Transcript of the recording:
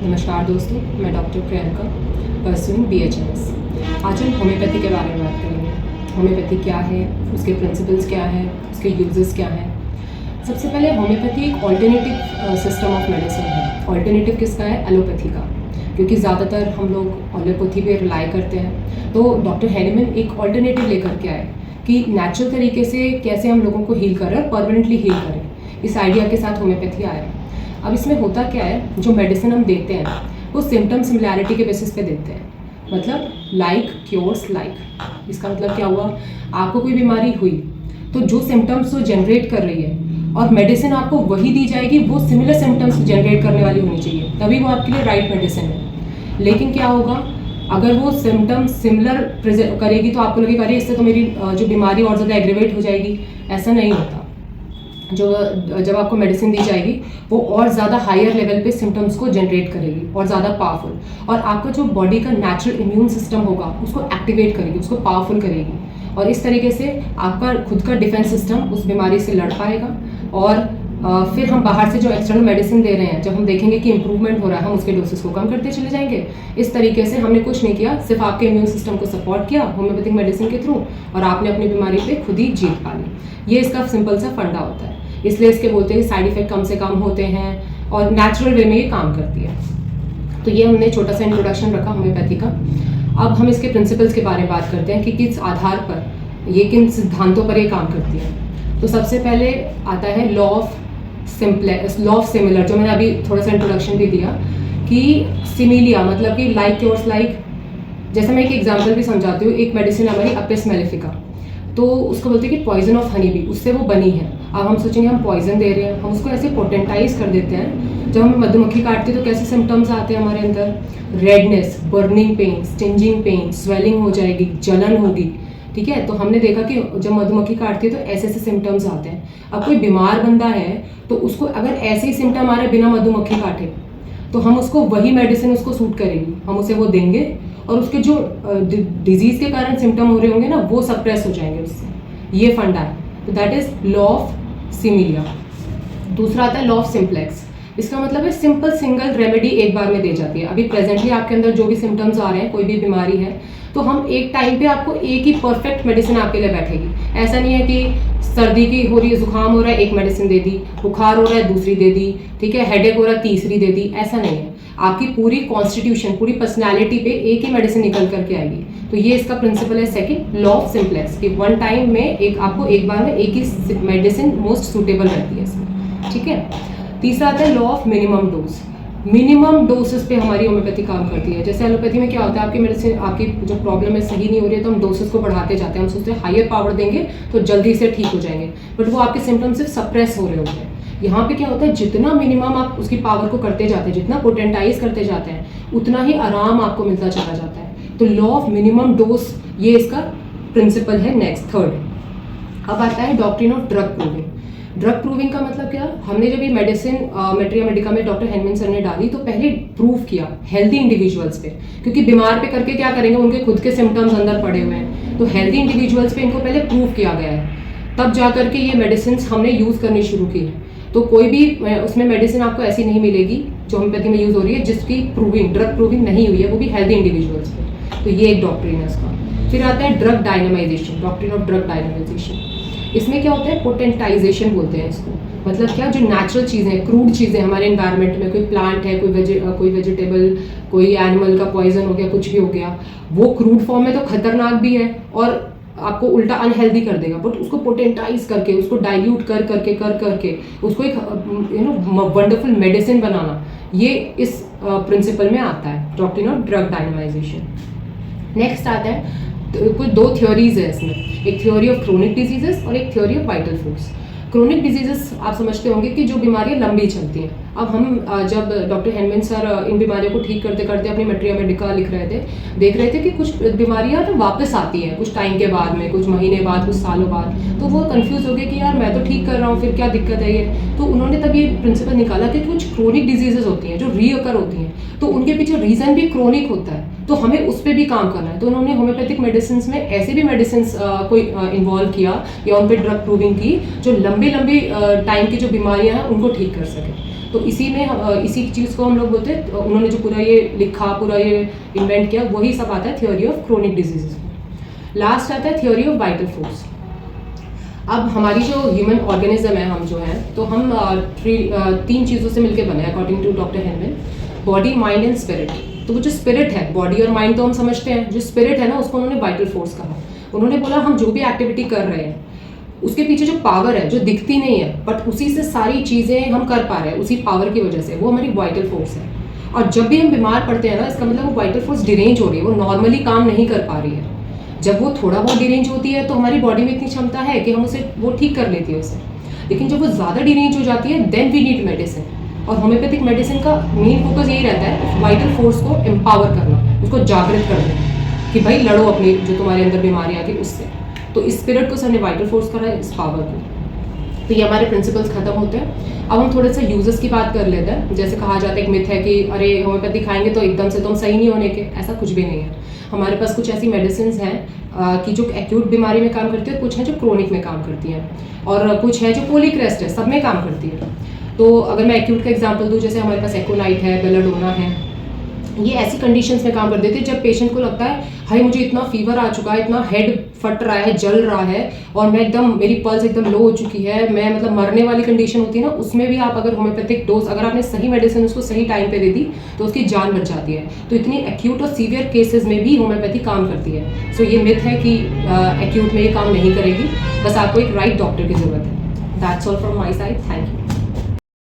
नमस्कार दोस्तों, मैं डॉक्टर प्रियंका परसुइंग BHMS। आज हम होम्योपैथी के बारे में बात करेंगे। होम्योपैथी क्या है, उसके प्रिंसिपल्स क्या है, उसके यूजेस क्या हैं। सबसे पहले होम्योपैथी एक ऑल्टरनेटिव सिस्टम ऑफ मेडिसिन है। ऑल्टरनेटिव किसका है? एलोपैथी का, क्योंकि ज़्यादातर हम लोग एलोपैथी पे रिलाई करते हैं। तो डॉक्टर हैनीमैन एक ऑल्टरनेटिव लेकर के आए कि नेचुरल तरीके से कैसे हम लोगों को हील करें और परमानेंटली हील करें। इस आइडिया के साथ होम्योपैथी आया। अब इसमें होता क्या है, जो मेडिसिन हम देते हैं वो सिम्टम सिमिलैरिटी के बेसिस पे देते हैं। मतलब लाइक क्योर्स लाइक। इसका मतलब क्या हुआ, आपको कोई बीमारी हुई तो जो सिम्टम्स वो जनरेट कर रही है और मेडिसिन आपको वही दी जाएगी, वो सिमिलर सिम्टम्स जनरेट करने वाली होनी चाहिए, तभी वो आपके लिए राइट मेडिसिन है। लेकिन क्या होगा, अगर वो सिम्टम्स सिमिलर करेगी तो आपको लगेगा अरे इससे तो मेरी जो बीमारी और ज़्यादा एग्रीवेट हो जाएगी। ऐसा नहीं होता। जो जब आपको मेडिसिन दी जाएगी वो और ज़्यादा हायर लेवल पे सिम्टम्स को जनरेट करेगी और ज़्यादा पावरफुल, और आपका जो बॉडी का नेचुरल इम्यून सिस्टम होगा उसको एक्टिवेट करेगी, उसको पावरफुल करेगी। और इस तरीके से आपका खुद का डिफेंस सिस्टम उस बीमारी से लड़ पाएगा। और फिर हम बाहर से जो एक्सटर्नल मेडिसिन दे रहे हैं, जब हम देखेंगे कि इंप्रूवमेंट हो रहा है, हम उसके डोसेस को कम करते चले जाएंगे। इस तरीके से हमने कुछ नहीं किया, सिर्फ आपके इम्यून सिस्टम को सपोर्ट किया होम्योपैथिक मेडिसिन के थ्रू, और आपने अपनी बीमारी पे खुद ही जीत पा ली। ये इसका सिंपल सा फंडा होता है। इसलिए इसके बोलते हैं कि साइड इफेक्ट कम से कम होते हैं और नेचुरल वे में ये काम करती है। तो ये हमने छोटा सा इंट्रोडक्शन रखा होम्योपैथी का। अब हम इसके प्रिंसिपल्स के बारे में बात करते हैं कि किस आधार पर ये, किन सिद्धांतों पर ये काम करती है। तो सबसे पहले आता है लॉ ऑफ सिमिलर, जो मैंने अभी थोड़ा सा इंट्रोडक्शन भी दिया कि सिमिलिया मतलब कि लाइक क्योर्स लाइक। जैसे मैं एक एग्जाम्पल भी समझाती हूँ। एक मेडिसिन हमारी अपिस मेलिफिका, तो उसको बोलते हैं कि पॉइजन ऑफ हनी बी, उससे वो बनी है। अब हम सोचेंगे हम पॉइजन दे रहे हैं, हम उसको ऐसे पोटेंटाइज कर देते हैं। जब हम मधुमक्खी काटते हैं तो कैसे सिम्टम्स आते हैं हमारे अंदर? Redness, burning pain, stinging pain, swelling हो जाएगी, जलन होगी। ठीक है, तो हमने देखा कि जब मधुमक्खी काटती है तो ऐसे ऐसे सिम्टम्स आते हैं। अब कोई बीमार बंदा है तो उसको अगर ऐसे ही सिम्टम आ रहे बिना मधुमक्खी काटे, तो हम उसको वही मेडिसिन उसको सूट करेगी, हम उसे वो देंगे और उसके जो डिजीज के कारण सिम्टम हो रहे होंगे ना, वो सप्रेस हो जाएंगे उससे। ये फंडा है। तो that is law of similia. दूसरा आता है लॉ ऑफ सिंप्लेक्स। इसका मतलब है सिंपल सिंगल रेमेडी एक बार में दे जाती है। अभी प्रेजेंटली आपके अंदर जो भी सिम्टम्स आ रहे हैं, कोई भी बीमारी है, तो हम एक टाइम पे आपको एक ही परफेक्ट मेडिसिन आपके लिए बैठेगी। ऐसा नहीं है कि सर्दी की हो रही है, जुकाम हो रहा है, एक मेडिसिन दे दी, बुखार हो रहा है, दूसरी दे दी, ठीक है, हेडेक हो रहा है, तीसरी दे दी। ऐसा नहीं है। आपकी पूरी कॉन्स्टिट्यूशन, पूरी पर्सनैलिटी पे एक ही मेडिसिन निकल करके आएगी। तो ये इसका प्रिंसिपल है सेकंड, लॉ ऑफ सिंप्लेक्स, कि वन टाइम में आपको एक बार में एक ही मेडिसिन मोस्ट सूटेबल रहती है इसमें। ठीक है। तीसरा आता है law of minimum dose. Minimum doses पे हमारी होम्योपैथी काम करती है। जैसे एलोपैथी में क्या होता है, आपकी मेडिसिन, आपकी जो प्रॉब्लम है सही नहीं हो रही है तो हम डोसेस को बढ़ाते जाते हैं। हम सोचते हैं हायर पावर देंगे तो जल्दी से ठीक हो जाएंगे, बट वो आपके सिम्टम्स सिर्फ सप्रेस हो रहे होते हैं। यहाँ पे क्या होता है, जितना मिनिमम आप उसकी पावर को करते जाते हैं, जितना पोटेंटाइज करते जाते हैं, उतना ही आराम आपको मिलता चला जाता है। तो लॉ ऑफ मिनिमम डोज, ये इसका प्रिंसिपल है। नेक्स्ट थर्ड अब आता है doctrine of drug proving. Drug proving का मतलब क्या? हमने जब ये मेडिसिन मैट्रिया मेडिका में डॉक्टर हैनीमैन सर ने डाली तो पहले प्रूव किया हेल्दी इंडिविजुअल्स पे, क्योंकि बीमार पे करके क्या करेंगे, उनके खुद के सिम्टम्स अंदर पड़े हुए हैं। तो हेल्दी इंडिविजुअल्स पे इनको पहले प्रूव किया गया है, तब जा करके ये मेडिसिन हमने यूज़ करनी शुरू की है। तो कोई भी उसमें मेडिसिन आपको ऐसी नहीं मिलेगी जो होम्योपैथी में यूज़ हो रही है जिसकी प्रूविंग, ड्रग प्रूविंग नहीं हुई है, वो भी हेल्दी इंडिविजुअल्स पे। तो ये एक डॉक्ट्रिन है उसका। फिर आता है drug dynamisation, doctrine of drug dynamisation. इसमें क्या होता है, पोटेंटाइजेशन बोलते हैं इसको। मतलब क्या, जो नेचुरल चीज़ें, क्रूड चीज़ें हमारे इन्वायरमेंट में, कोई प्लांट है, कोई वेजिटेबल, कोई एनिमल का पॉइजन हो गया, कुछ भी हो गया, वो क्रूड फॉर्म में तो खतरनाक भी है और आपको उल्टा अनहेल्दी कर देगा, बट उसको पोटेंटाइज करके, उसको डाइल्यूट कर करके उसको एक वंडरफुल मेडिसिन बनाना, ये इस प्रिंसिपल में आता है, doctrine of drug dynamisation. Next आता है कुछ दो थ्योरीज है इसमें, एक थ्योरी ऑफ क्रोनिक डिजीजेस और एक theory of vital fruits. Chronic diseases आप समझते होंगे कि जो बीमारियां लंबी चलती हैं। अब हम जब डॉक्टर हैनीमैन सर इन बीमारियों को ठीक करते करते अपनी मैट्रिया मेडिका लिख रहे थे, देख रहे थे कि कुछ बीमारियां तो वापस आती हैं कुछ टाइम के बाद में, कुछ महीने बाद, कुछ सालों बाद। तो वो कंफ्यूज हो गए कि यार मैं तो ठीक कर रहा हूँ, फिर क्या दिक्कत है ये। तो उन्होंने तब ये प्रिंसिपल निकाला कि कुछ क्रोनिक डिजीजेस होती हैं जो रीअकर होती हैं, तो उनके पीछे रीजन भी क्रोनिक होता है, तो हमें उस पर भी काम करना है। तो उन्होंने होम्योपैथिक मेडिसिन में ऐसे भी मेडिसिन कोई इन्वॉल्व किया या उन पर ड्रग प्रूविंग की जो लंबी टाइम की जो बीमारियां हैं उनको ठीक कर सके। तो इसी में इसी चीज़ को हम लोग बोलते हैं, उन्होंने जो पूरा ये लिखा, पूरा ये इन्वेंट किया, वही सब आता है थ्योरी ऑफ क्रोनिक डिजीजेज में। लास्ट आता है थ्योरी ऑफ वाइटल फोर्स। अब हमारी जो ह्यूमन ऑर्गेनिज्म है, हम जो हैं, तो हम तीन चीज़ों से मिलकर बने according to doctor Hahnemann, body, mind and spirit. तो वो जो स्पिरिट है, बॉडी और माइंड तो हम समझते हैं, जो स्पिरिट है ना, उसको उन्होंने वाइटल फोर्स कहा। उन्होंने बोला हम जो भी एक्टिविटी कर रहे हैं उसके पीछे जो पावर है, जो दिखती नहीं है बट उसी से सारी चीज़ें हम कर पा रहे हैं, उसी पावर की वजह से, वो हमारी वाइटल फोर्स है। और जब भी हम बीमार पड़ते हैं ना, इसका मतलब वो वाइटल फोर्स डिरेंज हो रही है, वो नॉर्मली काम नहीं कर पा रही है। जब वो थोड़ा बहुत डिरेंज होती है तो हमारी बॉडी में इतनी क्षमता है कि हम उसे वो ठीक कर लेती है उसे। लेकिन जब वो ज़्यादा डिरेंज हो जाती है देन वी नीड मेडिसिन। और होम्योपैथिक मेडिसिन का मेन फोकस यही रहता है वाइटल फोर्स को एम्पावर करना, उसको जागृत करना कि भाई लड़ो अपनी जो तुम्हारे अंदर बीमारी आ गई उससे। तो इस स्पिरिट को सर ने वाइटल फोर्स करा है, इस पावर को। तो ये हमारे प्रिंसिपल्स खत्म होते हैं। अब हम थोड़े से यूजेस की बात कर लेते हैं। जैसे कहा जाता है, एक मिथ है कि अरे होम्योपैथी खाएंगे तो एकदम से तुम सही नहीं होने के, ऐसा कुछ भी नहीं है। हमारे पास कुछ ऐसी मेडिसिन हैं कि जो एक्यूट बीमारी में काम करती है, कुछ हैं जो क्रोनिक में काम करती हैं, और कुछ है जो पोलिक रेस्ट है, सब में काम करती है। तो अगर मैं एक्यूट का एग्जांपल दूं, जैसे हमारे पास एकोनाइट है, बेलाडोना है, ये ऐसी कंडीशंस में काम कर देते हैं जब पेशेंट को लगता है हाय मुझे इतना फीवर आ चुका है, इतना हेड फट रहा है, जल रहा है, और मैं एकदम, मेरी पल्स एकदम लो हो चुकी है, मैं मतलब मरने वाली कंडीशन होती है ना, उसमें भी आप अगर होम्योपैथिक डोज, अगर आपने सही मेडिसिन उसको सही टाइम पे दे दी तो उसकी जान बच जाती है। तो इतनी एक्यूट और सीवियर केसेस में भी होम्योपैथी काम करती है। सो ये मिथ है कि एक्यूट में ये काम नहीं करेगी, बस आपको एक राइट डॉक्टर की जरूरत है। That's all from my side, thank you.